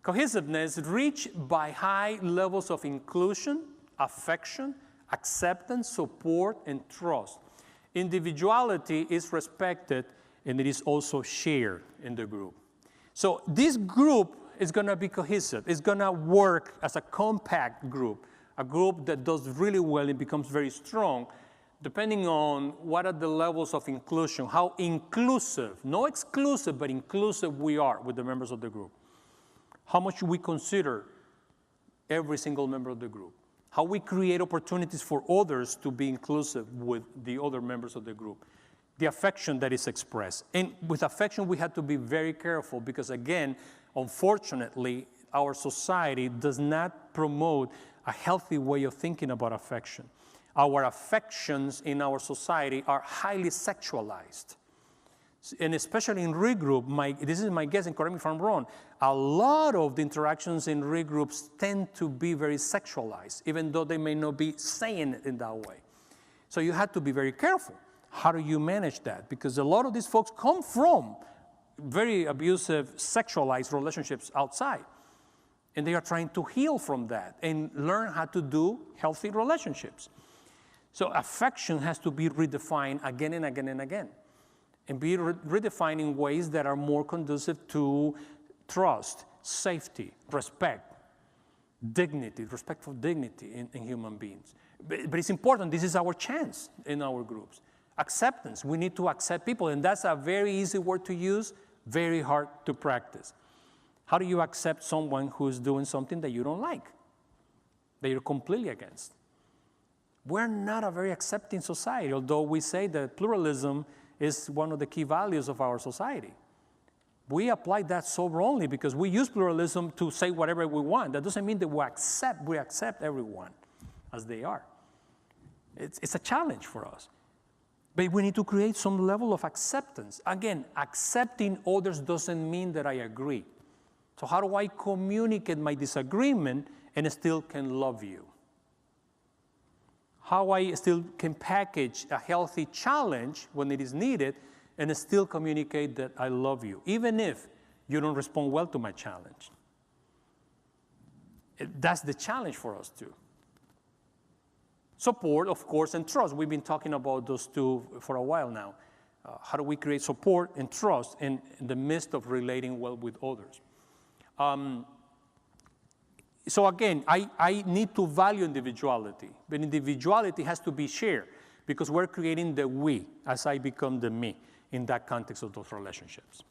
Cohesiveness reached by high levels of inclusion, affection, acceptance, support, and trust. Individuality is respected, and it is also shared in the group. So this group is going to be cohesive. It's going to work as a compact group, a group that does really well and becomes very strong, depending on what are the levels of inclusion, how inclusive, no exclusive, but inclusive we are with the members of the group. How much we consider every single member of the group. How we create opportunities for others to be inclusive with the other members of the group. The affection that is expressed. And with affection, we have to be very careful because, again, unfortunately, our society does not promote a healthy way of thinking about affection. Our affections in our society are highly sexualized. And especially in regroup, this is my guess, and correct me if I'm wrong, a lot of the interactions in regroups tend to be very sexualized, even though they may not be saying it in that way. So you have to be very careful. How do you manage that? Because a lot of these folks come from very abusive, sexualized relationships outside. And they are trying to heal from that and learn how to do healthy relationships. So affection has to be redefined again and again and again. And be redefined in ways that are more conducive to trust, safety, respect, dignity, respect for dignity in human beings. But it's important, this is our chance in our groups. Acceptance, we need to accept people, and that's a very easy word to use, very hard to practice. How do you accept someone who's doing something that you don't like, that you're completely against? We're not a very accepting society, although we say that pluralism is one of the key values of our society. We apply that so wrongly because we use pluralism to say whatever we want. That doesn't mean that we accept everyone as they are. It's a challenge for us. But we need to create some level of acceptance. Again, accepting others doesn't mean that I agree. So how do I communicate my disagreement and still can love you? How I still can package a healthy challenge when it is needed and still communicate that I love you, even if you don't respond well to my challenge. That's the challenge for us too. Support, of course, and trust. We've been talking about those two for a while now. How do we create support and trust in the midst of relating well with others? So again, I need to value individuality, but individuality has to be shared because we're creating the we as I become the me in that context of those relationships.